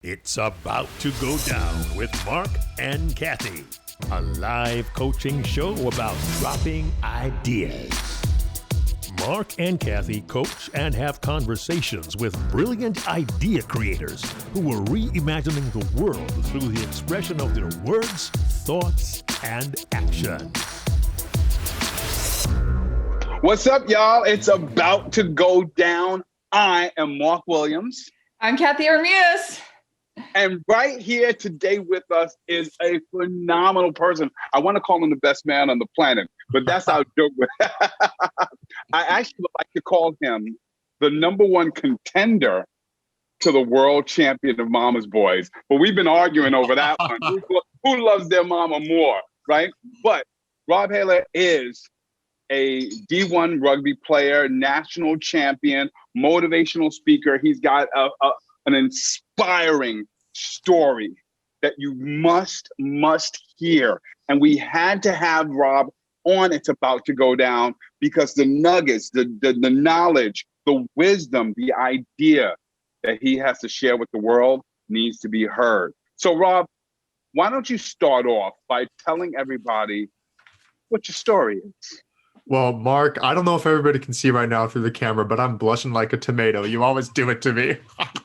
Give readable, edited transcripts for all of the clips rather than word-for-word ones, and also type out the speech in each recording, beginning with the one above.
It's about to go down with Marc and Cathey, a live coaching show about dropping ideas. Marc and Cathey coach and have conversations with brilliant idea creators who are reimagining the world through the expression of their words, thoughts, and action. What's up, y'all? It's about to go down. I am Marc Williams. I'm Cathey Armillas. And right here today with us is a phenomenal person. I want to call him the best man on the planet, but that's our joke. I actually would like to call him the number one contender to the world champion of mama's boys. But we've been arguing over that one. Who loves their mama more, right? But Rob Paylor is a D1 rugby player, national champion, motivational speaker. He's got an inspiring story that you must hear. And we had to have Rob on It's About to Go Down because the nuggets, the knowledge, the wisdom, the idea that he has to share with the world needs to be heard. So Rob, why don't you start off by telling everybody what your story is? Well, Marc, I don't know if everybody can see right now through the camera, but I'm blushing like a tomato. You always do it to me.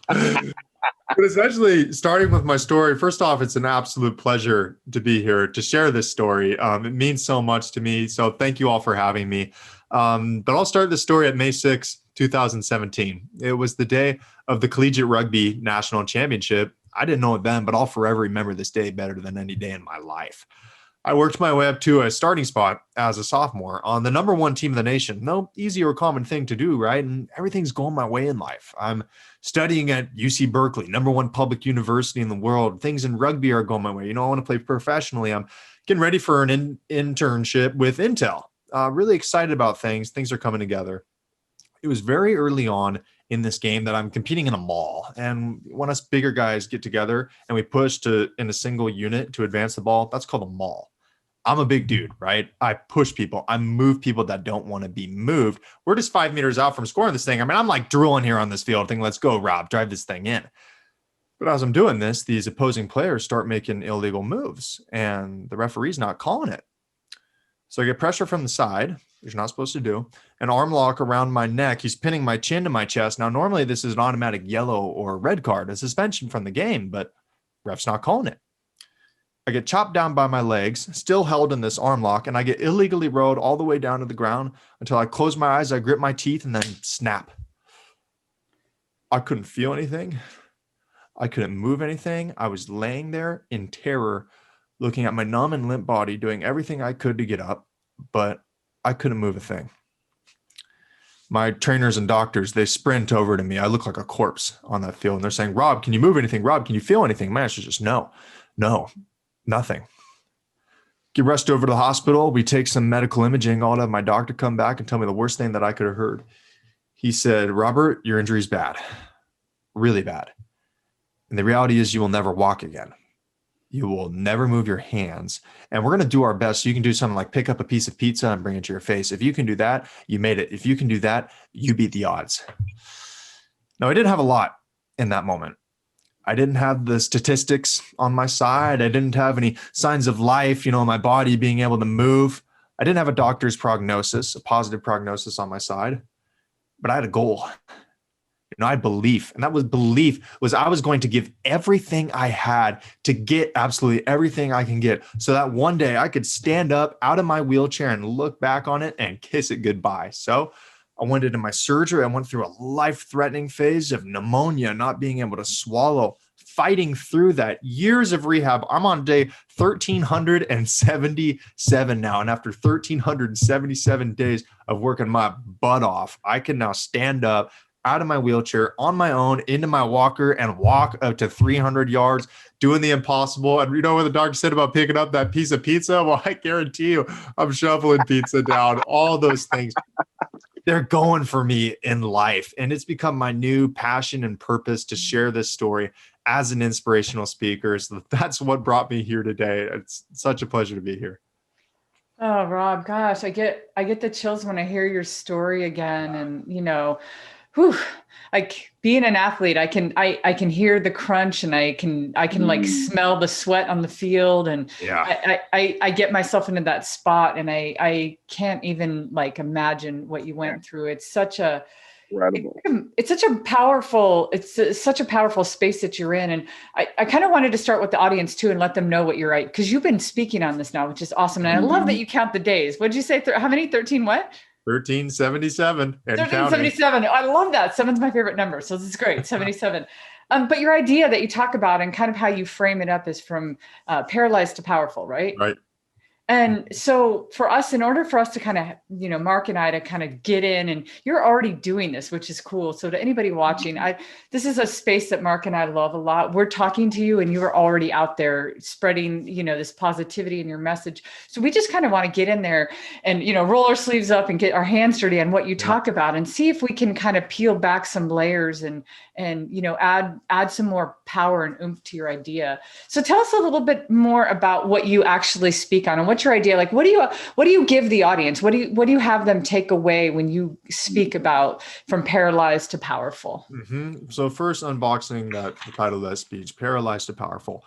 But essentially, starting with my story, first off, it's an absolute pleasure to be here to share this story. It means so much to me. So thank you all for having me. But I'll start the story at May 6, 2017. It was the day of the Collegiate Rugby National Championship. I didn't know it then, but I'll forever remember this day better than any day in my life. I worked my way up to a starting spot as a sophomore on the number one team of the nation. No easy or common thing to do, right? And everything's going my way in life. I'm studying at UC Berkeley, number one public university in the world. Things in rugby are going my way. I want to play professionally. I'm getting ready for an internship with Intel. Really excited about things. Things are coming together. It was very early on in this game that I'm competing in a mall. And when us bigger guys get together and we push in a single unit to advance the ball, that's called a mall. I'm a big dude, right? I push people. I move people that don't want to be moved. We're just 5 meters out from scoring this thing. I'm like drooling here on this field thinking, let's go, Rob, drive this thing in. But as I'm doing this, these opposing players start making illegal moves and the referee's not calling it. So I get pressure from the side, which you're not supposed to do, an arm lock around my neck. He's pinning my chin to my chest. Now, normally this is an automatic yellow or red card, a suspension from the game, but ref's not calling it. I get chopped down by my legs, still held in this arm lock, and I get illegally rode all the way down to the ground until I close my eyes, I grip my teeth, and then snap. I couldn't feel anything. I couldn't move anything. I was laying there in terror, looking at my numb and limp body, doing everything I could to get up, but I couldn't move a thing. My trainers and doctors, they sprint over to me. I look like a corpse on that field, and they're saying, Rob, can you move anything? Rob, can you feel anything? My answer is just no. Nothing. Get rushed over to the hospital. We take some medical imaging. I'll have my doctor come back and tell me the worst thing that I could have heard. He said, Robert, your injury's bad, really bad. And the reality is you will never walk again. You will never move your hands. And we're going to do our best. So you can do something like pick up a piece of pizza and bring it to your face. If you can do that, you made it. If you can do that, you beat the odds. Now, I didn't have a lot in that moment. I didn't have the statistics on my side. I didn't have any signs of life, my body being able to move. I didn't have a doctor's prognosis, a positive prognosis on my side, but I had a goal. I had belief. And that was belief was I was going to give everything I had to get absolutely everything I can get so that one day I could stand up out of my wheelchair and look back on it and kiss it goodbye. So I went into my surgery. I went through a life-threatening phase of pneumonia, not being able to swallow, fighting through that. Years of rehab. I'm on day 1,377 now. And after 1,377 days of working my butt off, I can now stand up out of my wheelchair on my own into my walker and walk up to 300 yards, doing the impossible. And you know what the doctor said about picking up that piece of pizza? Well, I guarantee you I'm shoveling pizza down, all those things. They're going for me in life. And it's become my new passion and purpose to share this story as an inspirational speaker. So that's what brought me here today. It's such a pleasure to be here. Oh, Rob, gosh, I get the chills when I hear your story again. And, whew, like being an athlete, I can hear the crunch, and I can like smell the sweat on the field, and I get myself into that spot, and I can't even like imagine what you went through. It's such a incredible. It's such a powerful space that you're in. And I kind of wanted to start with the audience too, and let them know what you're right. Cause you've been speaking on this now, which is awesome. And I love that you count the days. What'd you say? How many? 13 what? 1377 and 1377. I love that. 7's my favorite number. So this is great. 77. But your idea that you talk about and kind of how you frame it up is from paralyzed to powerful, right? Right. And so for us, in order for us to kind of, Marc and I to kind of get in, and you're already doing this, which is cool. So to anybody watching, this is a space that Marc and I love a lot. We're talking to you and you are already out there spreading, this positivity in your message. So we just kind of want to get in there and, roll our sleeves up and get our hands dirty on what you talk about, and see if we can kind of peel back some layers and add some more power and oomph to your idea. So tell us a little bit more about what you actually speak on, and what's your idea? Like, what do you give the audience? What do you have them take away when you speak about from paralyzed to powerful? Mm-hmm. So first, unboxing the title of that speech, Paralyzed to Powerful.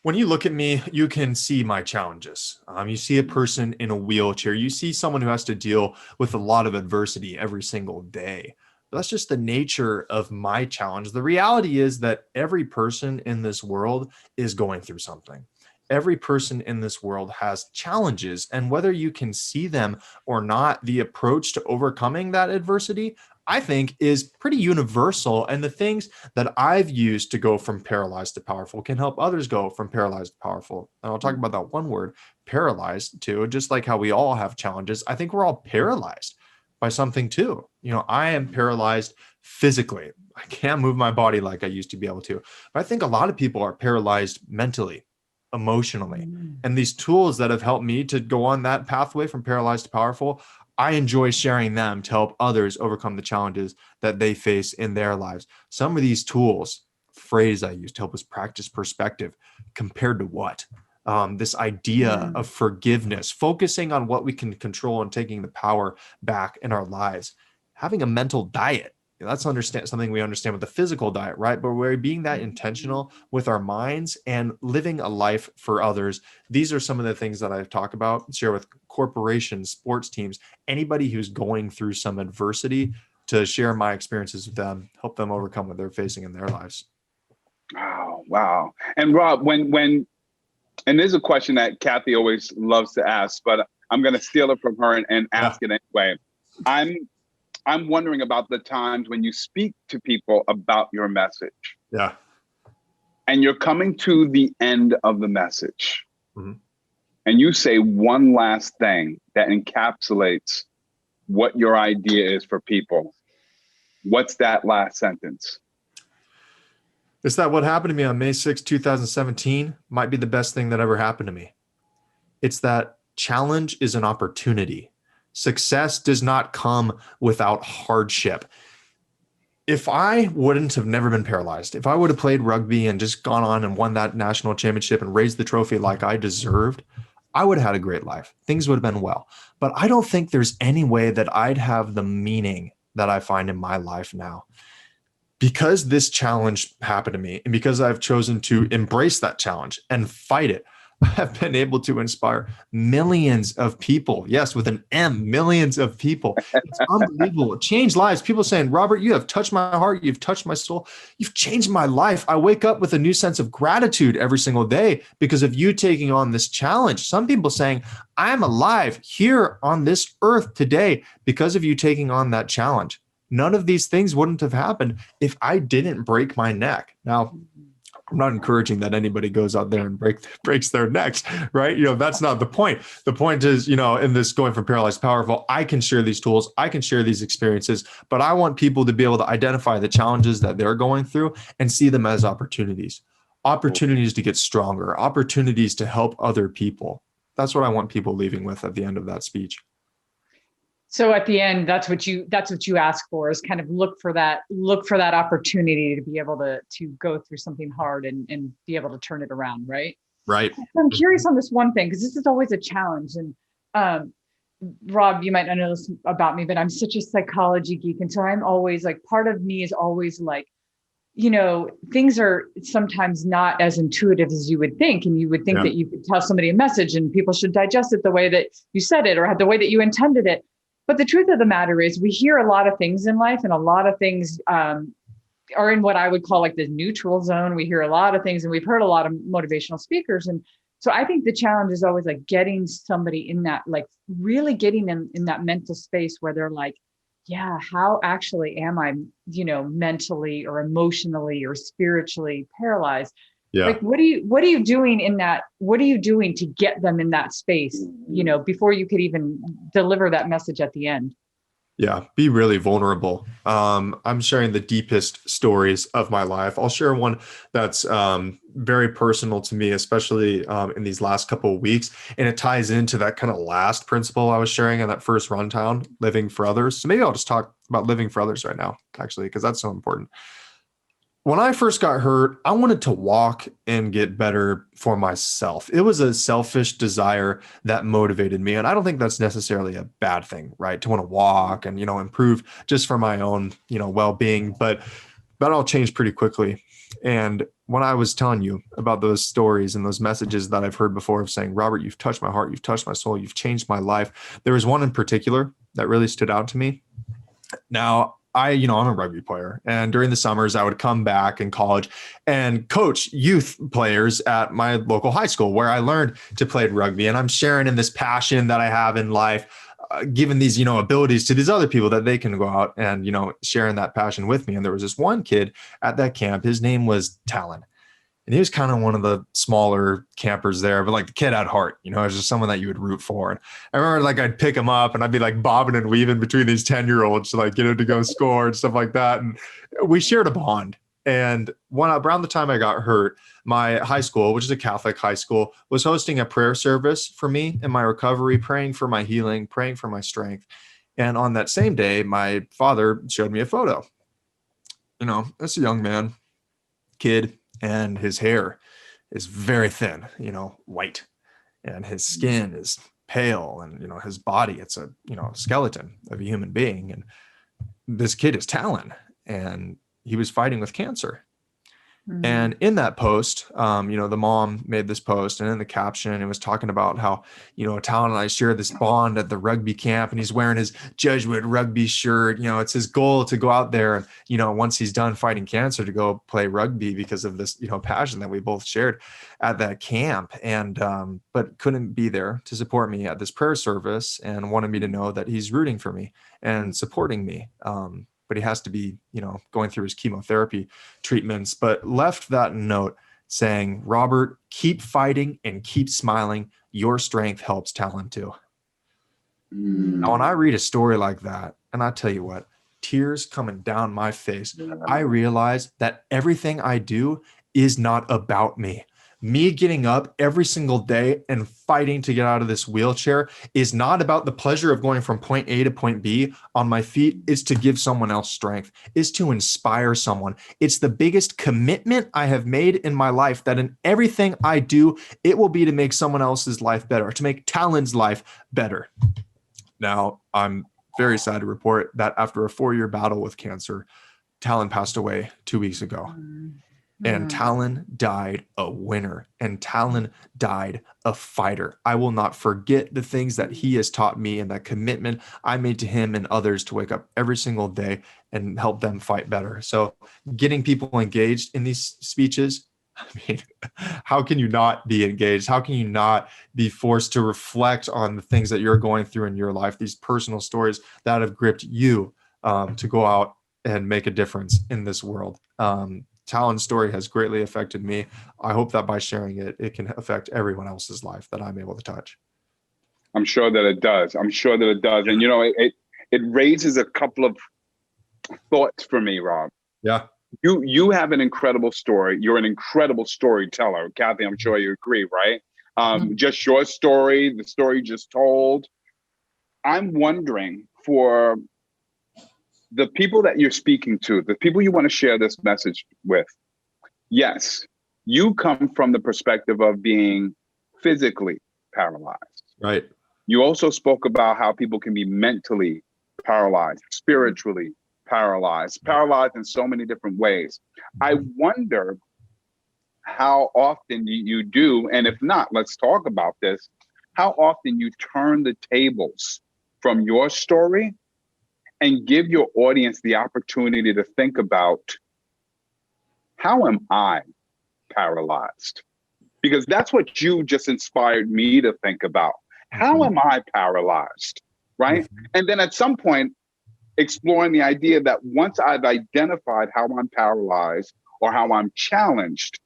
When you look at me, you can see my challenges. You see a person in a wheelchair. You see someone who has to deal with a lot of adversity every single day. That's just the nature of my challenge. The reality is that every person in this world is going through something. Every person in this world has challenges, and whether you can see them or not, the approach to overcoming that adversity, I think, is pretty universal. And the things that I've used to go from paralyzed to powerful can help others go from paralyzed to powerful. And I'll talk about that one word, paralyzed, too. Just like how we all have challenges, I think we're all paralyzed by something too. I am paralyzed physically. I can't move my body like I used to be able to. But I think a lot of people are paralyzed mentally, emotionally. And these tools that have helped me to go on that pathway from paralyzed to powerful, I enjoy sharing them to help others overcome the challenges that they face in their lives. Some of these tools, phrase I use to help us practice perspective, compared to what? This idea of forgiveness, focusing on what we can control and taking the power back in our lives, having a mental diet. That's something we understand with the physical diet, right? But we're being that intentional with our minds and living a life for others. These are some of the things that I talk about, share with corporations, sports teams, anybody who's going through some adversity, to share my experiences with them, help them overcome what they're facing in their lives. Wow. And Rob, and there's a question that Cathey always loves to ask, but I'm going to steal it from her and ask it anyway. I'm wondering about the times when you speak to people about your message. Yeah. And you're coming to the end of the message. Mm-hmm. And you say one last thing that encapsulates what your idea is for people. What's that last sentence? It's that what happened to me on May 6, 2017 might be the best thing that ever happened to me. It's that challenge is an opportunity. Success does not come without hardship. If I wouldn't have never been paralyzed, if I would have played rugby and just gone on and won that national championship and raised the trophy like I deserved, I would have had a great life. Things would have been well. But I don't think there's any way that I'd have the meaning that I find in my life now. Because this challenge happened to me, and because I've chosen to embrace that challenge and fight it, I have been able to inspire millions of people. Yes, with an M, millions of people. It's unbelievable. Change lives. People saying, Robert, you have touched my heart. You've touched my soul. You've changed my life. I wake up with a new sense of gratitude every single day because of you taking on this challenge. Some people saying, I'm alive here on this earth today because of you taking on that challenge. None of these things wouldn't have happened if I didn't break my neck. Now, I'm not encouraging that anybody goes out there and breaks their necks, right? That's not the point. The point is, in this going from paralyzed to powerful, I can share these tools, I can share these experiences, but I want people to be able to identify the challenges that they're going through and see them as opportunities to get stronger, opportunities to help other people. That's what I want people leaving with at the end of that speech. So at the end, that's what you ask for, is kind of look for that opportunity to be able to go through something hard and be able to turn it around, right? Right. I'm curious on this one thing, because this is always a challenge. And Rob, you might not know this about me, but I'm such a psychology geek. And so I'm always like, part of me is always like, things are sometimes not as intuitive as you would think. And you would think that you could tell somebody a message and people should digest it the way that you said it or the way that you intended it. But the truth of the matter is we hear a lot of things in life, and a lot of things are in what I would call like the neutral zone. We hear a lot of things, and we've heard a lot of motivational speakers. And so I think the challenge is always like getting somebody in that, like really getting them in that mental space where they're like, yeah, how actually am I, mentally or emotionally or spiritually paralyzed? Yeah. Like, what are you doing in that? What are you doing to get them in that space, before you could even deliver that message at the end? Yeah, be really vulnerable. I'm sharing the deepest stories of my life. I'll share one that's very personal to me, especially in these last couple of weeks. And it ties into that kind of last principle I was sharing in that first rundown, living for others. So maybe I'll just talk about living for others right now, actually, because that's so important. When I first got hurt, I wanted to walk and get better for myself. It was a selfish desire that motivated me. And I don't think that's necessarily a bad thing, right? To want to walk and, improve just for my own, well-being. But that all changed pretty quickly. And when I was telling you about those stories and those messages that I've heard before of saying, Robert, you've touched my heart, you've touched my soul, you've changed my life. There was one in particular that really stood out to me. Now, I'm a rugby player, and during the summers I would come back in college and coach youth players at my local high school where I learned to play rugby. And I'm sharing in this passion that I have in life, giving these, abilities to these other people that they can go out and, sharing that passion with me. And there was this one kid at that camp. His name was Talon. And he was kind of one of the smaller campers there, but like the kid had heart, it was just someone that you would root for. And I remember like I'd pick him up and I'd be like bobbing and weaving between these 10-year-olds to like get him to go score and stuff like that. And we shared a bond. And around the time I got hurt, my high school, which is a Catholic high school, was hosting a prayer service for me in my recovery, praying for my healing, praying for my strength. And on that same day, my father showed me a photo. That's a young man, kid. And his hair is very thin, white, and his skin is pale, and, his body, it's a, skeleton of a human being. And this kid is Talon, and he was fighting with cancer. Mm-hmm. And in that post, the mom made this post, and in the caption, it was talking about how, Talon and I share this bond at the rugby camp, and he's wearing his Jesuit rugby shirt. It's his goal to go out there and, once he's done fighting cancer, to go play rugby because of this, passion that we both shared at that camp. And, but couldn't be there to support me at this prayer service, and wanted me to know that he's rooting for me and supporting me. But he has to be, going through his chemotherapy treatments, but left that note saying, Robert, keep fighting and keep smiling. Your strength helps Talon too. Now, when I read a story like that, and I tell you what, tears coming down my face, I realize that everything I do is not about me. Me getting up every single day and fighting to get out of this wheelchair is not about the pleasure of going from point A to point B on my feet. It's to give someone else strength. It's to inspire someone. It's the biggest commitment I have made in my life, that in everything I do, it will be to make someone else's life better, to make Talon's life better. Now, I'm very sad to report that after a 4-year battle with cancer, Talon passed away 2 weeks ago. And Talon died a winner, and Talon died a fighter. I will not forget the things that he has taught me and that commitment I made to him and others to wake up every single day and help them fight better. So getting people engaged in these speeches, I mean, how can you not be engaged? How can you not be forced to reflect on the things that you're going through in your life, these personal stories that have gripped you to go out and make a difference in this world? Talon's story has greatly affected me. I hope that by sharing it, it can affect everyone else's life that I'm able to touch. I'm sure that it does. And, it raises a couple of thoughts for me, Rob. Yeah. You have an incredible story. You're an incredible storyteller. Cathey, I'm sure you agree, right? Just your story, the story you just told. I'm wondering, for the people that you're speaking to, the people you want to share this message with, yes, you come from the perspective of being physically paralyzed. Right. You also spoke about how people can be mentally paralyzed, spiritually paralyzed in so many different ways. I wonder how often you do, and if not, let's talk about this, how often you turn the tables from your story and give your audience the opportunity to think about, how am I paralyzed? Because that's what you just inspired me to think about. How am I paralyzed, right? And then at some point, exploring the idea that once I've identified how I'm paralyzed or how I'm challenged,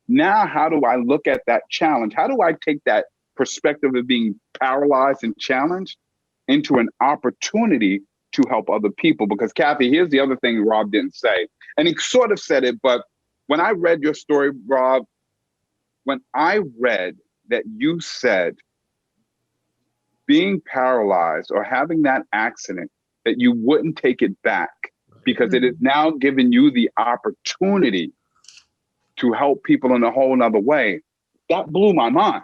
now how do I look at that challenge? How do I take that perspective of being paralyzed and challenged into an opportunity to help other people? Because Cathey, here's the other thing Rob didn't say, and he sort of said it, but when I read your story, Rob, when I read that you said being paralyzed or having that accident, that you wouldn't take it back because it is now giving you the opportunity to help people in a whole nother way, that blew my mind.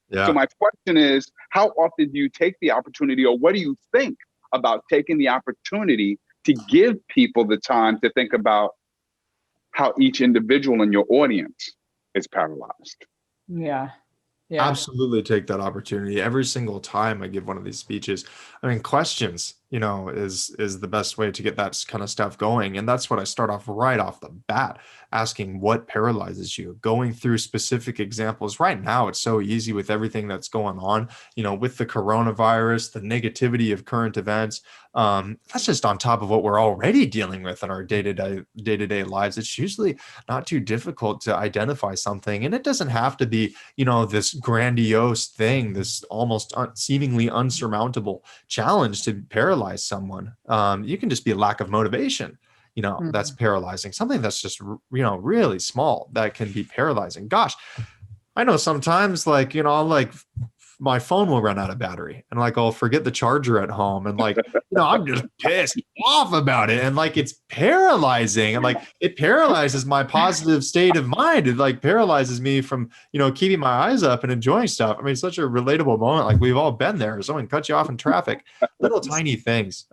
Yeah. So my question is, how often do you take the opportunity, or what do you think about taking the opportunity to give people the time to think about how each individual in your audience is paralyzed? Yeah. Absolutely take that opportunity. Every single time I give one of these speeches, I mean, questions, is the best way to get that kind of stuff going. And that's what I start off right off the bat, asking what paralyzes you, going through specific examples. Right now, it's so easy with everything that's going on, with the coronavirus, the negativity of current events. That's just on top of what we're already dealing with in our day-to-day lives. It's usually not too difficult to identify something. And it doesn't have to be, this grandiose thing, this almost seemingly unsurmountable challenge to paralyze someone. You can just be a lack of motivation, that's paralyzing. Something that's just, really small that can be paralyzing. Gosh, I know sometimes my phone will run out of battery and I'll forget the charger at home. And I'm just pissed off about it. And it's paralyzing, and it paralyzes my positive state of mind. It paralyzes me from, keeping my eyes up and enjoying stuff. I mean, it's such a relatable moment. We've all been there. Someone cut you off in traffic, little tiny things.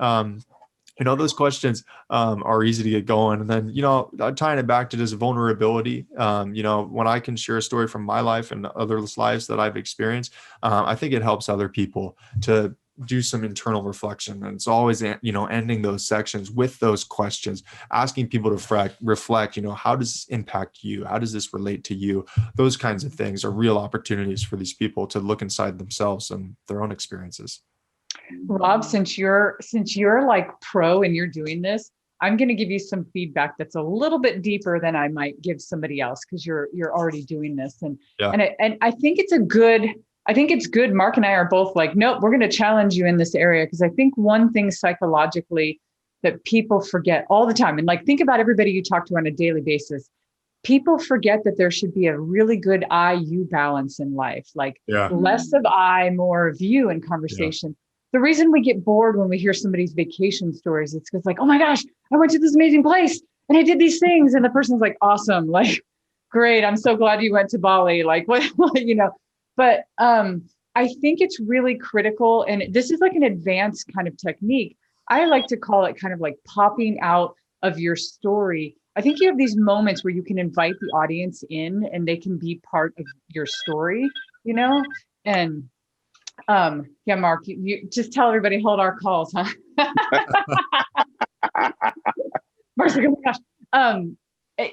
Those questions are easy to get going. And then, tying it back to this vulnerability, when I can share a story from my life and others' lives that I've experienced, I think it helps other people to do some internal reflection. And it's always, ending those sections with those questions, asking people to reflect, how does this impact you? How does this relate to you? Those kinds of things are real opportunities for these people to look inside themselves and their own experiences. Rob, since you're pro and you're doing this, I'm going to give you some feedback that's a little bit deeper than I might give somebody else, because you're already doing this. And I think it's good. Marc and I are both nope, we're going to challenge you in this area. Because I think one thing psychologically that people forget all the time, and think about everybody you talk to on a daily basis, people forget that there should be a really good I-you balance in life. Less of I, more of you in conversation. Yeah. The reason we get bored when we hear somebody's vacation stories, it's because oh my gosh, I went to this amazing place and I did these things. And the person's awesome. Great. I'm so glad you went to Bali. What. But I think it's really critical. And this is an advanced kind of technique. I like to call it kind of popping out of your story. I think you have these moments where you can invite the audience in and they can be part of your story, and Marc, you just tell everybody, hold our calls, huh? Marc's oh my gosh.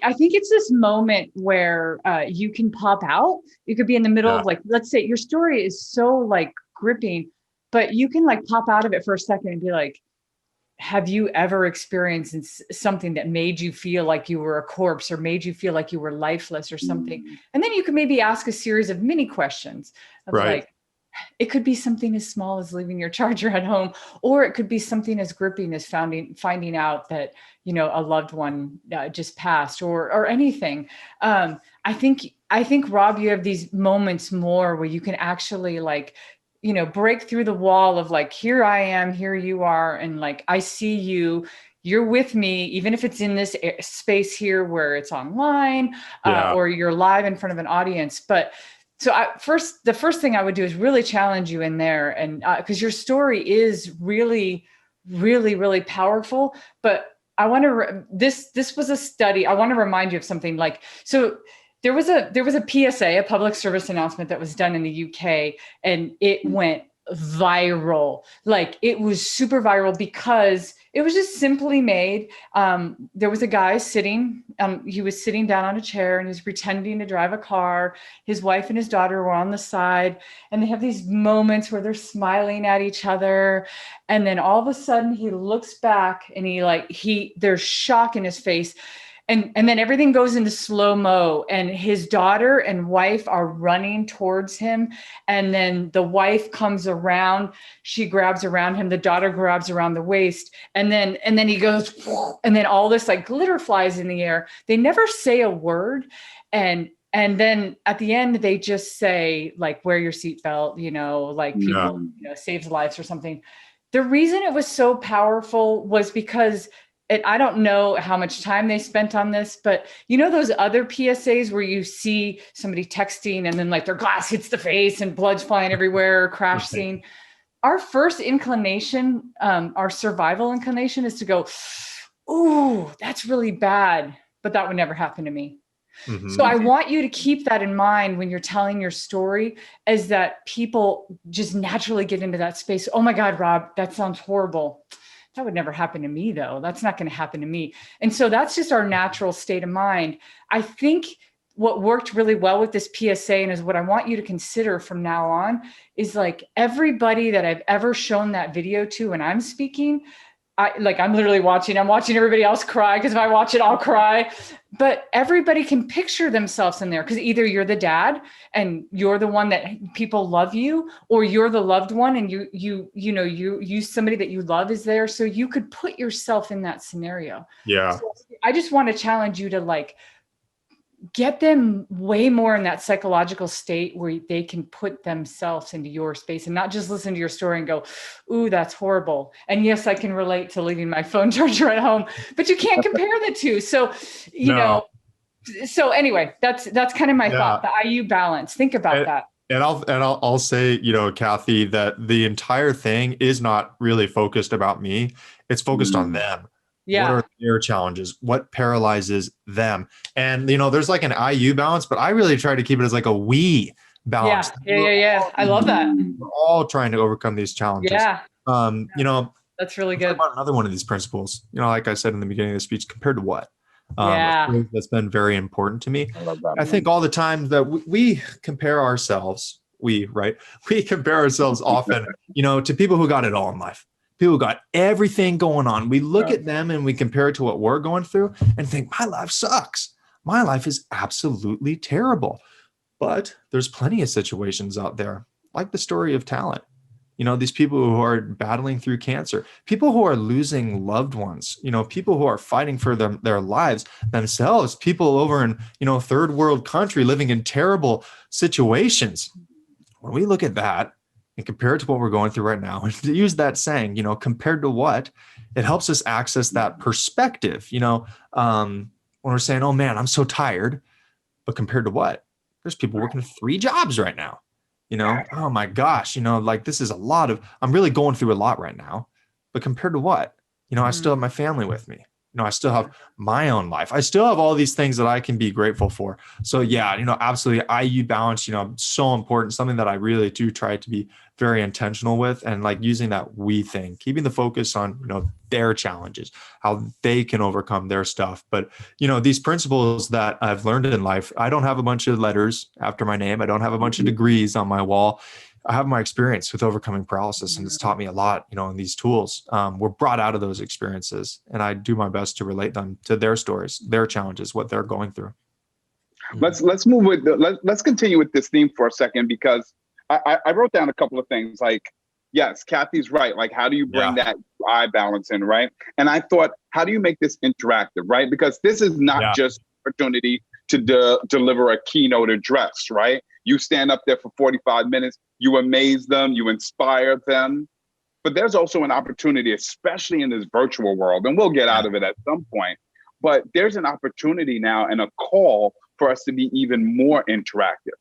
I think it's this moment where you can pop out. You could be in the middle of let's say your story is so gripping, but you can pop out of it for a second and be have you ever experienced something that made you feel like you were a corpse, or made you feel like you were lifeless or something? And then you can maybe ask a series of mini questions of it could be something as small as leaving your charger at home, or it could be something as gripping as finding out that, a loved one just passed, or anything. I think, Rob, you have these moments more where you can actually break through the wall of here I am, here you are. And I see you, you're with me, even if it's in this space here where it's online, or you're live in front of an audience. But So the first thing I would do is really challenge you in there, and because your story is really, really, really powerful. But I want to this was a study. I want to remind you of something. Like, so there was a PSA, a public service announcement that was done in the UK, and it went viral. Like, it was super viral because it was just simply made. There was a guy sitting, he was sitting down on a chair and he was pretending to drive a car. His wife and his daughter were on the side, and they have these moments where they're smiling at each other. And then all of a sudden he looks back and there's shock in his face. And then everything goes into slow-mo, and his daughter and wife are running towards him. And then the wife comes around, she grabs around him, the daughter grabs around the waist. And then he goes, and then all this like glitter flies in the air. They never say a word. And then at the end, they just say, like, wear your seatbelt, like people, saves lives or something. The reason it was so powerful was because I don't know how much time they spent on this, but those other PSAs where you see somebody texting and then like their glass hits the face and blood's flying everywhere, crash scene. Our first inclination, our survival inclination is to go, ooh, that's really bad, but that would never happen to me. Mm-hmm. So I want you to keep that in mind when you're telling your story, is that people just naturally get into that space. Oh my God, Rob, that sounds horrible. That would never happen to me, though. That's not going to happen to me. And so that's just our natural state of mind. I think what worked really well with this PSA, and is what I want you to consider from now on, is like everybody that I've ever shown that video to when I'm speaking, I'm literally watching everybody else cry, because if I watch it, I'll cry. But everybody can picture themselves in there, because either you're the dad and you're the one that people love you, or you're the loved one and you somebody that you love is there. So you could put yourself in that scenario. Yeah. So I just want to challenge you to like get them way more in that psychological state where they can put themselves into your space and not just listen to your story and go, ooh, that's horrible. And yes, I can relate to leaving my phone charger at home, but you can't compare the two. So, so anyway, that's kind of my thought, the IU balance. Think about that. And I'll say, Cathey, that the entire thing is not really focused about me. It's focused on them. Yeah. What are their challenges? What paralyzes them? And, there's like an IU balance, but I really try to keep it as like a we balance. Yeah. I love that. We're all trying to overcome these challenges. Yeah. That's really good. About another one of these principles, like I said in the beginning of the speech, compared to what? That's been very important to me. I think all the time that we compare ourselves, we compare ourselves often, to people who got it all in life. People got everything going on. We look at them and we compare it to what we're going through and think, my life sucks. My life is absolutely terrible. But there's plenty of situations out there, like the story of Talon. These people who are battling through cancer, people who are losing loved ones, people who are fighting for their lives themselves, people over in, third world country living in terrible situations. When we look at that, and compare it to what we're going through right now, and to use that saying, compared to what, it helps us access that perspective, when we're saying, oh man, I'm so tired, but compared to what? There's people working 3 jobs right now, oh my gosh, like this is I'm really going through a lot right now, but compared to what? I still have my family with me. I still have my own life. I still have all these things that I can be grateful for. So yeah, absolutely. IU balance, so important, something that I really do try to be very intentional with, and like using that we thing, keeping the focus on, their challenges, how they can overcome their stuff. But, these principles that I've learned in life, I don't have a bunch of letters after my name. I don't have a bunch of degrees on my wall. I have my experience with overcoming paralysis, and it's taught me a lot, and these tools were brought out of those experiences, and I do my best to relate them to their stories, their challenges, what they're going through. Let's move with let's continue with this theme for a second, because I wrote down a couple of things. Like, yes, Cathey's right. Like, how do you bring that eye balance in, right? And I thought, how do you make this interactive, right? Because this is not just an opportunity to deliver a keynote address, right? You stand up there for 45 minutes, you amaze them, you inspire them. But there's also an opportunity, especially in this virtual world, and we'll get out of it at some point, but there's an opportunity now and a call for us to be even more interactive.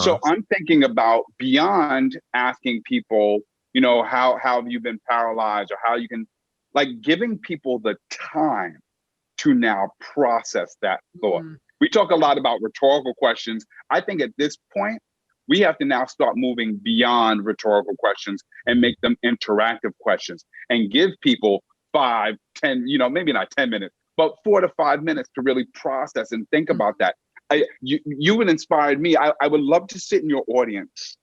So I'm thinking about beyond asking people, you know, how have you been paralyzed, or how you can, like, giving people the time to now process that thought. We talk a lot about rhetorical questions. I think at this point, we have to now start moving beyond rhetorical questions and make them interactive questions, and give people 5, 10, you know, maybe not 10 minutes, but 4 to 5 minutes to really process and think about that. You would inspire me. I would love to sit in your audience,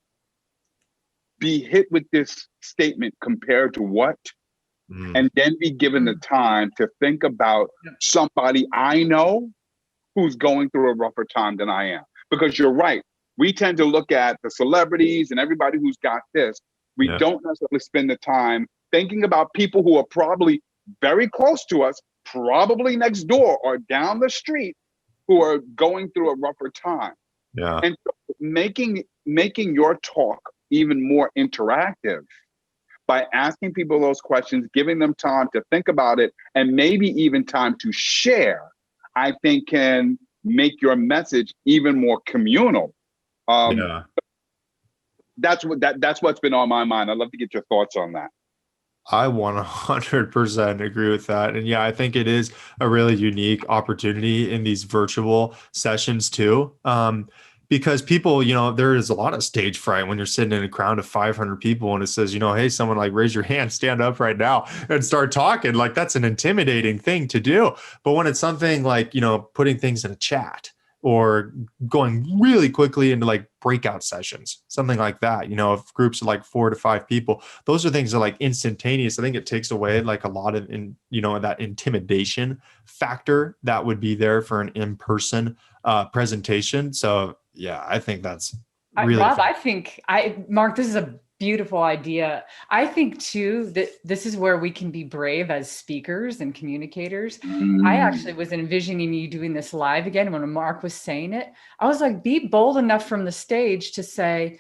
be hit with this statement, compared to what, and then be given the time to think about somebody I know who's going through a rougher time than I am. Because you're right, we tend to look at the celebrities and everybody who's got this. We don't necessarily spend the time thinking about people who are probably very close to us, probably next door or down the street, who are going through a rougher time. And so making your talk even more interactive by asking people those questions, giving them time to think about it, and maybe even time to share, I think can make your message even more communal. That's what's been on my mind. I'd love to get your thoughts on that. I 100% agree with that. And yeah, I think it is a really unique opportunity in these virtual sessions too. Because people, you know, there is a lot of stage fright when you're sitting in a crowd of 500 people and it says, you know, hey, someone, like, raise your hand, stand up right now and start talking. Like, that's an intimidating thing to do. But when it's something like, you know, putting things in a chat or going really quickly into like breakout sessions, something like that, you know, if groups of like 4 to 5 people, those are things that are like instantaneous. I think it takes away like a lot of, you know, that intimidation factor that would be there for an in-person presentation. So yeah, I think that's really Rob, fun. Mark, this is a beautiful idea. I think too that this is where we can be brave as speakers and communicators. I actually was envisioning you doing this live again when Mark was saying it. I was like, be bold enough from the stage to say,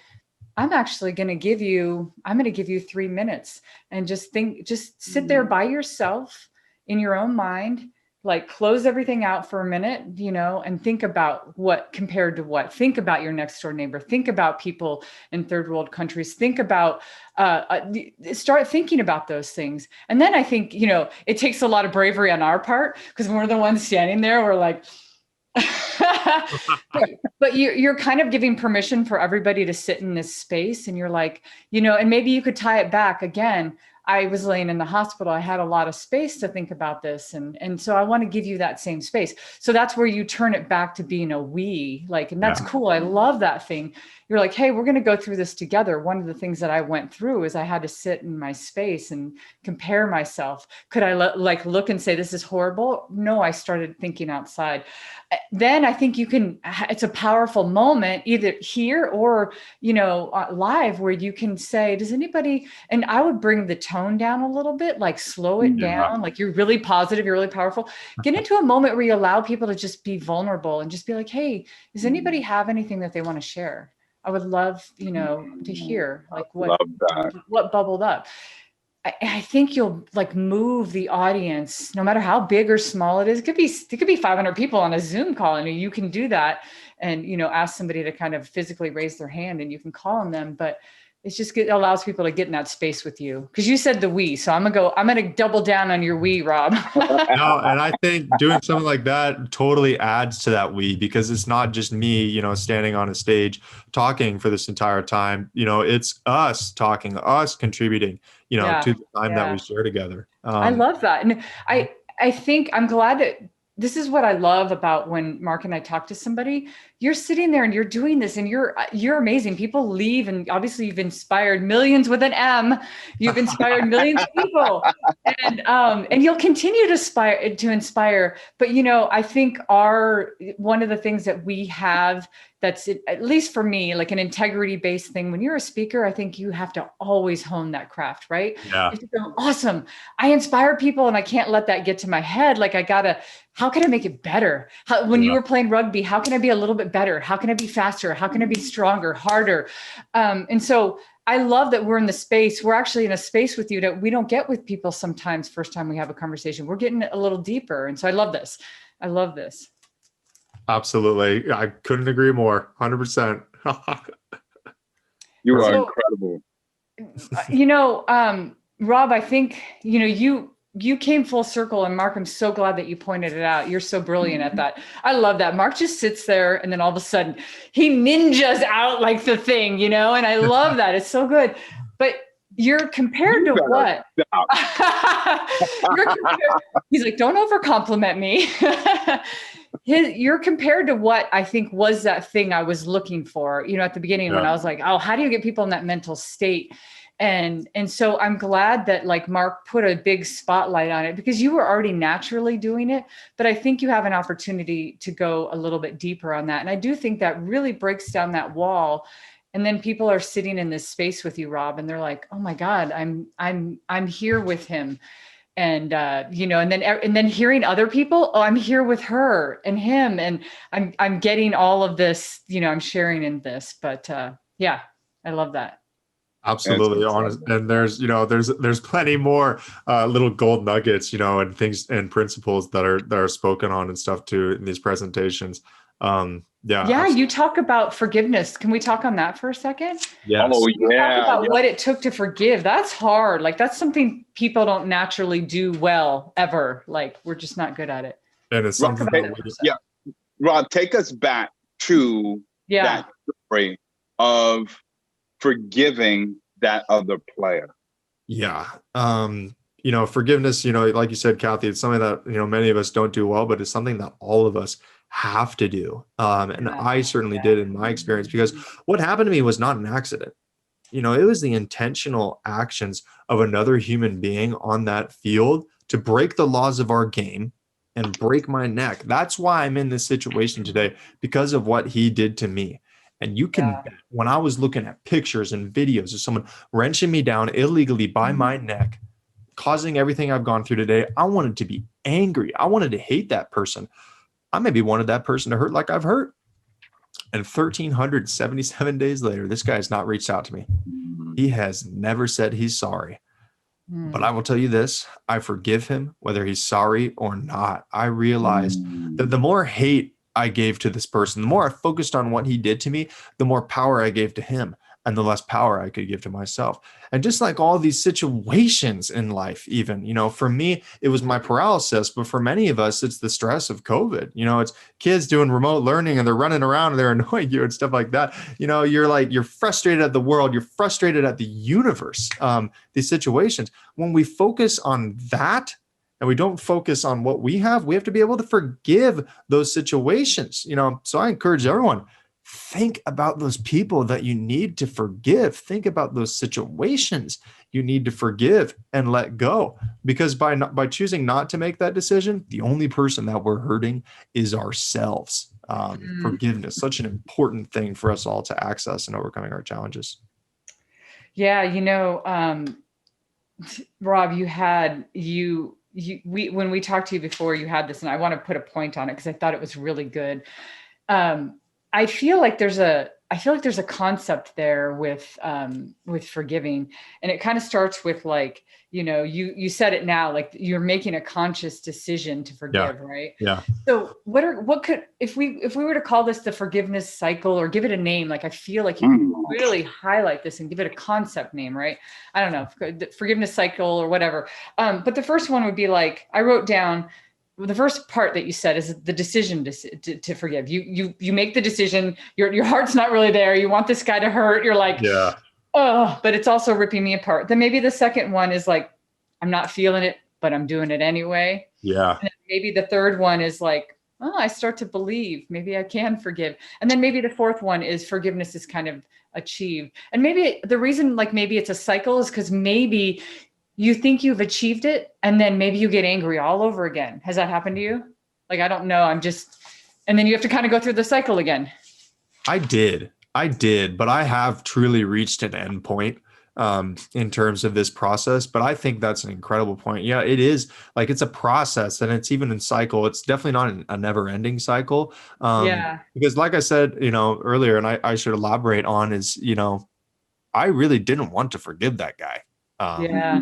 I'm going to give you 3 minutes, and just sit there by yourself in your own mind. Like, close everything out for a minute, you know, and think about what compared to what. Think about your next door neighbor. Think about people in third world countries. Think about, start thinking about those things. And then I think, you know, it takes a lot of bravery on our part, because when we're the ones standing there, we're like, but you're kind of giving permission for everybody to sit in this space. And you're like, you know, and maybe you could tie it back again. I was laying in the hospital. I had a lot of space to think about this. And so I want to give you that same space. So that's where you turn it back to being a we, like, and that's cool. I love that thing. You're like, hey, we're going to go through this together. One of the things that I went through is I had to sit in my space and compare myself. Could I look and say, this is horrible? No, I started thinking outside. Then I think it's a powerful moment, either here or, you know, live, where you can say, does anybody, and I would bring the tone down a little bit, like slow it down. Like, you're really positive, you're really powerful. Get into a moment where you allow people to just be vulnerable and just be like, hey, does anybody have anything that they want to share? I would love, you know, to hear like what bubbled up. I think you'll like move the audience, no matter how big or small it is. It could be 500 people on a Zoom call, and you can do that, and, you know, ask somebody to kind of physically raise their hand, and you can call on them. But it allows people to get in that space with you, because you said the we. So I'm gonna double down on your we, Rob. No, and I think doing something like that totally adds to that we, because it's not just me, you know, standing on a stage talking for this entire time. You know, it's us talking, us contributing, you know, to the time that we share together. I love that. And I think I'm glad that this is what I love about when Marc and I talk to somebody. You're sitting there and you're doing this, and you're amazing. People leave, and obviously you've inspired millions with an M. You've inspired millions of people, and you'll continue to inspire. But, you know, I think one of the things that we have, that's at least for me, like an integrity-based thing. When you're a speaker, I think you have to always hone that craft, right? Yeah. You have to go, awesome. I inspire people, and I can't let that get to my head. Like, how can I make it better? When you were playing rugby, how can I be a little bit better? How can I be faster? How can I be stronger, harder? And so I love that we're in the space. We're actually in a space with you that we don't get with people sometimes. First time we have a conversation, we're getting a little deeper. And so I love this. Absolutely. I couldn't agree more. 100%. You are So, incredible. Rob, I think, you came full circle, and Marc, I'm so glad that you pointed it out. You're so brilliant at that. I love that. Marc just sits there and then all of a sudden he ninjas out like the thing, and I love that. It's so good. But you're compared to what? He's like, don't over compliment me. You're compared to what I think was that thing I was looking for, at the beginning when I was like, oh, how do you get people in that mental state? And so I'm glad that like Marc put a big spotlight on it, because you were already naturally doing it, but I think you have an opportunity to go a little bit deeper on that. And I do think that really breaks down that wall. And then people are sitting in this space with you, Rob, and they're like, oh my God, I'm here with him. And, and then hearing other people, oh, I'm here with her and him. And I'm getting all of this, I'm sharing in this, but yeah, I love that. Absolutely honest. And there's plenty more little gold nuggets, and things and principles that are spoken on and stuff too in these presentations. Yeah, you talk about forgiveness. Can we talk on that for a second? Yes. Oh, yeah. Talk about what it took to forgive. That's hard. Like that's something people don't naturally do well ever. Like we're just not good at it. And it's something Rob, take us back to that story of forgiving that other player. Yeah. Forgiveness, like you said, Cathey, it's something that, many of us don't do well, but it's something that all of us have to do. And I certainly did in my experience, because what happened to me was not an accident. It was the intentional actions of another human being on that field to break the laws of our game and break my neck. That's why I'm in this situation today, because of what he did to me. And you can, when I was looking at pictures and videos of someone wrenching me down illegally by my neck, causing everything I've gone through today, I wanted to be angry. I wanted to hate that person. I maybe wanted that person to hurt like I've hurt. And 1,377 days later, this guy has not reached out to me. He has never said he's sorry. But I will tell you this, I forgive him, whether he's sorry or not. I realized that the more hate I gave to this person, the more I focused on what he did to me, the more power I gave to him and the less power I could give to myself. And just like all these situations in life, even, for me, it was my paralysis, but for many of us, it's the stress of COVID. It's kids doing remote learning and they're running around and they're annoying you and stuff like that. You're frustrated at the world. You're frustrated at the universe. These situations, when we focus on that, and we don't focus on what we have to be able to forgive those situations, So I encourage everyone, think about those people that you need to forgive. Think about those situations you need to forgive and let go. Because by choosing not to make that decision, the only person that we're hurting is ourselves. Forgiveness, such an important thing for us all to access in overcoming our challenges. Yeah, Rob, when we talked to you before, you had this, and I want to put a point on it because I thought it was really good. I feel like there's a concept there with forgiving, and it kind of starts with like, you said it now, like you're making a conscious decision to forgive, right? Yeah. So if we were to call this the forgiveness cycle or give it a name, like I feel like you can really highlight this and give it a concept name, right? I don't know, the forgiveness cycle or whatever. But the first one would be like, I wrote down, the first part that you said is the decision to forgive. You make the decision. Your heart's not really there. You want this guy to hurt. You're like, oh, but it's also ripping me apart. Then maybe the second one is like, I'm not feeling it, but I'm doing it anyway. Yeah. And maybe the third one is like, oh, I start to believe maybe I can forgive. And then maybe the fourth one is forgiveness is kind of achieved. And maybe the reason, like maybe it's a cycle is because maybe you think you've achieved it, and then maybe you get angry all over again. Has that happened to you? Like, I don't know. And then you have to kind of go through the cycle again. I did, but I have truly reached an end point in terms of this process. But I think that's an incredible point. Yeah, it is like, it's a process, and it's even in cycle. It's definitely not a never ending cycle. Because like I said, earlier, and I should elaborate on is, I really didn't want to forgive that guy. Yeah.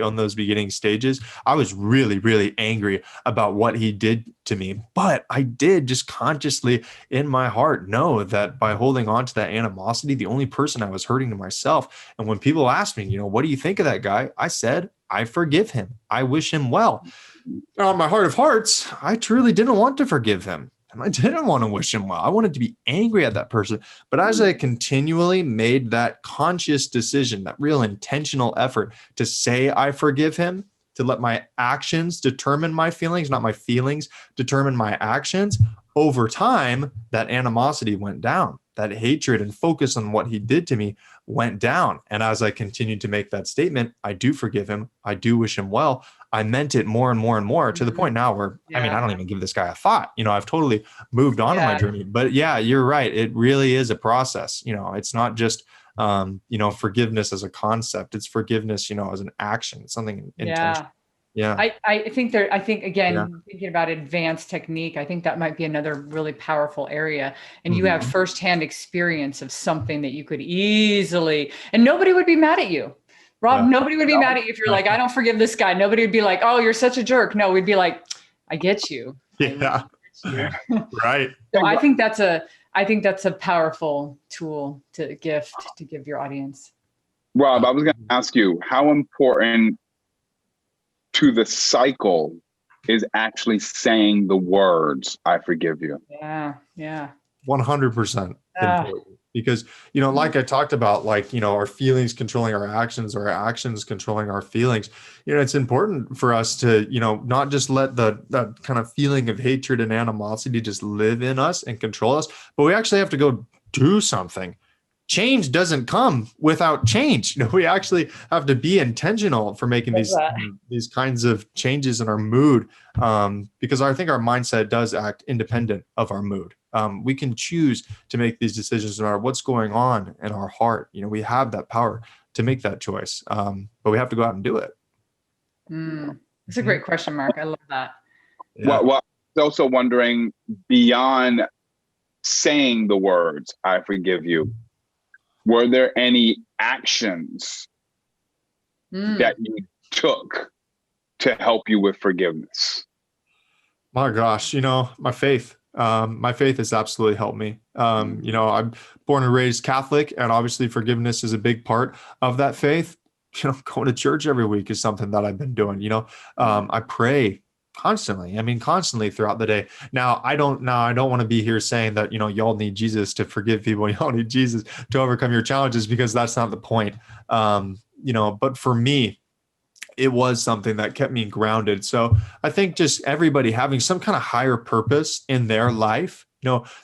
On those beginning stages, I was really, really angry about what he did to me. But I did just consciously in my heart know that by holding on to that animosity, the only person I was hurting to myself. And when people asked me, what do you think of that guy? I said, I forgive him. I wish him well. Now, in my heart of hearts, I truly didn't want to forgive him. And I didn't want to wish him well. I wanted to be angry at that person. But as I continually made that conscious decision, that real intentional effort to say I forgive him, to let my actions determine my feelings, not my feelings determine my actions, over time, that animosity went down. That hatred and focus on what he did to me went down. And as I continued to make that statement, I do forgive him. I do wish him well. I meant it more and more and more to the point now where, I don't even give this guy a thought. I've totally moved on in my journey. But yeah, you're right. It really is a process. It's not just, forgiveness as a concept. It's forgiveness, as an action, something intentional. Yeah. I think again, thinking about advanced technique, I think that might be another really powerful area. And you have firsthand experience of something that you could easily, and nobody would be mad at you. Rob, nobody would be mad at you if you're like, I don't forgive this guy. Nobody would be like, oh, you're such a jerk. No, we'd be like, I get you. Yeah. Right. So I think that's a powerful tool to give your audience. Rob, I was going to ask you, how important to the cycle is actually saying the words, I forgive you? Yeah. 100% important. Because, like I talked about, our feelings controlling our actions, or our actions controlling our feelings, it's important for us to, not just let that kind of feeling of hatred and animosity just live in us and control us, but we actually have to go do something. Change doesn't come without change. We actually have to be intentional for making these kinds of changes in our mood, because I think our mindset does act independent of our mood. We can choose to make these decisions about what's going on in our heart. We have that power to make that choice, but we have to go out and do it. That's a great question, Marc. I love that. Yeah. Well, I was also wondering, beyond saying the words, I forgive you, were there any actions that you took to help you with forgiveness? My gosh, my faith. My faith has absolutely helped me. I'm born and raised Catholic, and obviously forgiveness is a big part of that faith. Going to church every week is something that I've been doing. I pray constantly throughout the day. Now I don't want to be here saying that, y'all need Jesus to forgive people. Y'all need Jesus to overcome your challenges, because that's not the point. But for me, it was something that kept me grounded. So I think just everybody having some kind of higher purpose in their life,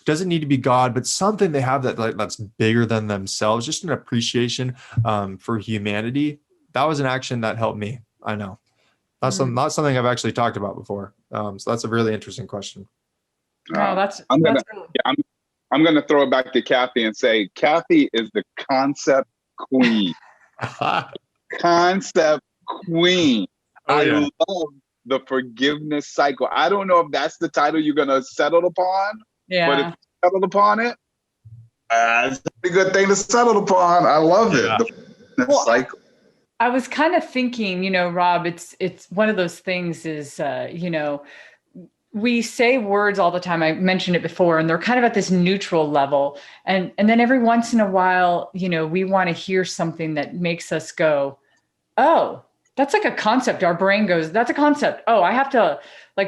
doesn't need to be God, but something they have that's bigger than themselves, just an appreciation for humanity. That was an action that helped me. I know. That's not something I've actually talked about before. So that's a really interesting question. I'm gonna throw it back to Cathey and say, Cathey is the concept queen. Concept queen. I love the forgiveness cycle. I don't know if that's the title you're gonna settle upon, but if you settled upon it, it's a good thing to settle upon. I love it. The cycle. I was kind of thinking, Rob, it's one of those things is, we say words all the time. I mentioned it before, and they're kind of at this neutral level. And then every once in a while, we want to hear something that makes us go, oh, that's like a concept. Our brain goes, that's a concept. Oh, I have to,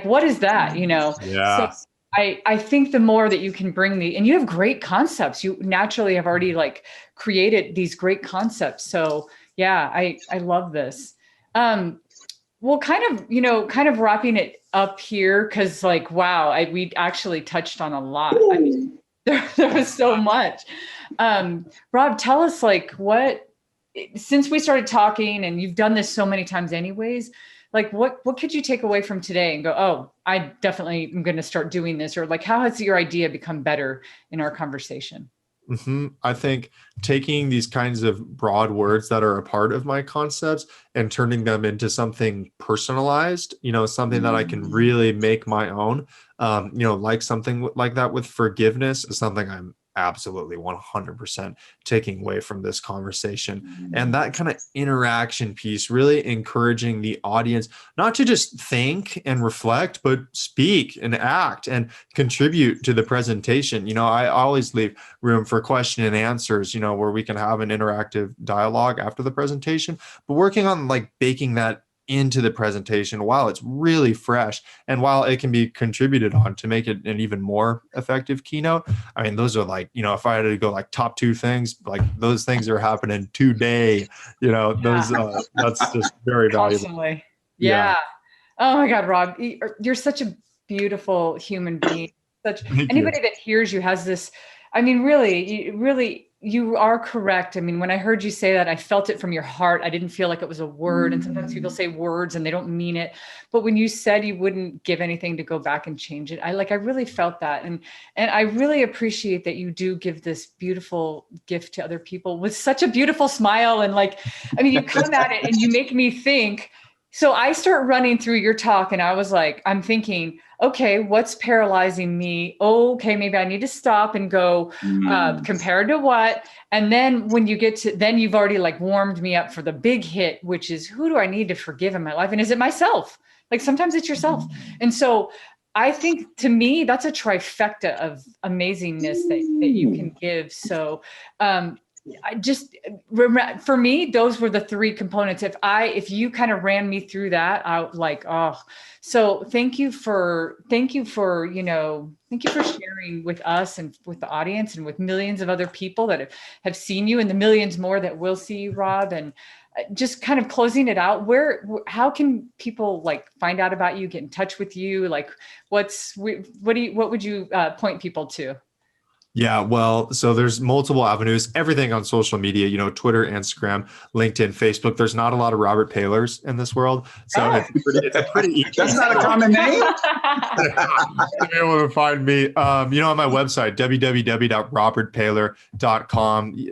what is that? Yeah. So I think the more that you can bring and you have great concepts, you naturally have already created these great concepts. So yeah, I love this. Well, kind of wrapping it up here, because wow, we actually touched on a lot. I mean, there was so much. Rob, tell us since we started talking, and you've done this so many times anyways, what could you take away from today and go, oh, I definitely am going to start doing this, or how has your idea become better in our conversation? I think taking these kinds of broad words that are a part of my concepts and turning them into something personalized, something that I can really make my own, something like that with forgiveness is something I'm absolutely 100% taking away from this conversation. And that kind of interaction piece, really encouraging the audience not to just think and reflect, but speak and act and contribute to the presentation. I always leave room for question and answers, where we can have an interactive dialogue after the presentation, but working on like baking that into the presentation while it's really fresh and while it can be contributed on to make it an even more effective keynote. I mean, those are like, if I had to go like top 2 things, like those things are happening today, those, that's just very valuable. Constantly. Yeah. Oh my God, Rob, you're such a beautiful human being. Anybody that hears you has this, I mean, really, you are correct. I mean, when I heard you say that, I felt it from your heart. I didn't feel like it was a word. And sometimes people say words and they don't mean it. But when you said you wouldn't give anything to go back and change it, I really felt that. And I really appreciate that you do give this beautiful gift to other people with such a beautiful smile. And you come at it and you make me think. So I start running through your talk and I was like, I'm thinking, okay, what's paralyzing me? Okay, maybe I need to stop and go compared to what? And then when you get to, then you've already like warmed me up for the big hit, which is who do I need to forgive in my life? And is it myself? Like sometimes it's yourself. And so I think to me, that's a trifecta of amazingness that you can give. So I just, for me, those were the 3 components. If you kind of ran me through that, I was like, oh, so thank you for sharing with us and with the audience and with millions of other people that have seen you and the millions more that will see you, Rob. And just kind of closing it out, how can people like find out about you, get in touch with you? Like what would you point people to? Yeah, well, so there's multiple avenues, everything on social media, Twitter, Instagram, LinkedIn, Facebook. There's not a lot of Robert Paylors in this world. So it's a pretty easy. That's not a common name. To be able to find me, on my website, www.robertpaylor.com.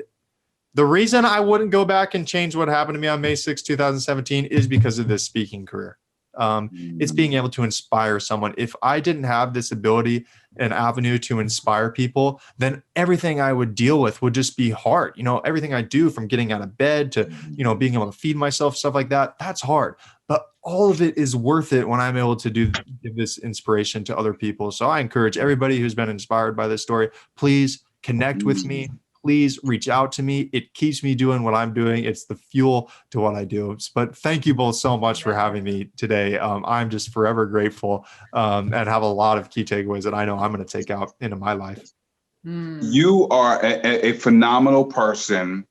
The reason I wouldn't go back and change what happened to me on May 6, 2017 is because of this speaking career. It's being able to inspire someone. If I didn't have this ability, an avenue to inspire people, then everything I would deal with would just be hard. Everything I do, from getting out of bed to, being able to feed myself, stuff like that, that's hard. But all of it is worth it when I'm able to give this inspiration to other people. So I encourage everybody who's been inspired by this story, please connect with me. Please reach out to me. It keeps me doing what I'm doing. It's the fuel to what I do. But thank you both so much for having me today. I'm just forever grateful and have a lot of key takeaways that I know I'm going to take out into my life. You are a phenomenal person.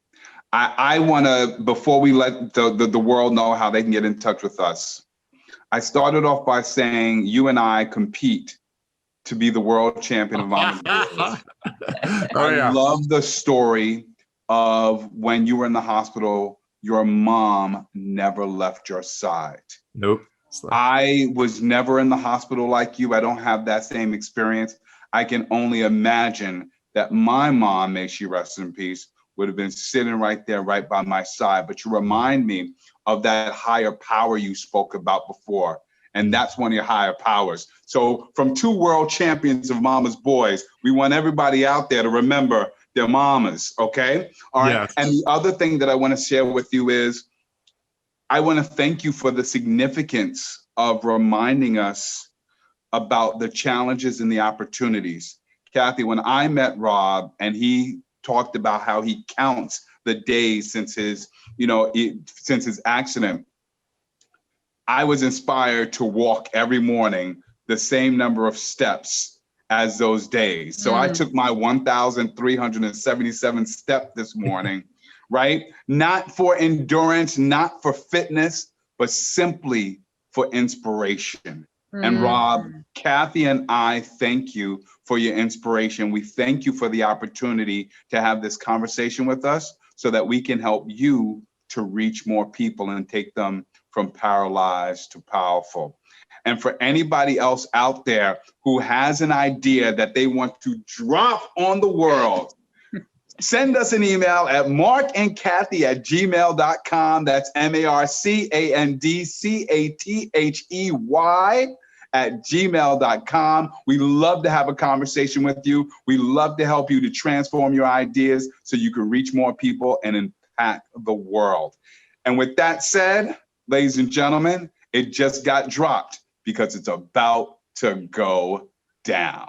I want to, before we let the world know how they can get in touch with us, I started off by saying you and I compete to be the world champion of mommas. I love the story of when you were in the hospital, your mom never left your side. Nope. I was never in the hospital like you. I don't have that same experience. I can only imagine that my mom, may she rest in peace, would have been sitting right there, right by my side. But you remind me of that higher power you spoke about before. And that's one of your higher powers. So from 2 world champions of Mama's Boys, we want everybody out there to remember their mamas, okay? All right. Yes. And the other thing that I want to share with you is I want to thank you for the significance of reminding us about the challenges and the opportunities. Cathey, when I met Rob and he talked about how he counts the days since his accident, I was inspired to walk every morning the same number of steps as those days. So I took my 1,377 step this morning, right? Not for endurance, not for fitness, but simply for inspiration. And Rob, Cathey and I thank you for your inspiration. We thank you for the opportunity to have this conversation with us so that we can help you to reach more people and take them from paralyzed to powerful. And for anybody else out there who has an idea that they want to drop on the world, send us an email at marcandcathey@gmail.com. That's MarcandCathey. markandcathey@gmail.com. We love to have a conversation with you. We love to help you to transform your ideas so you can reach more people and impact the world. And with that said, ladies and gentlemen, it just got dropped because it's about to go down.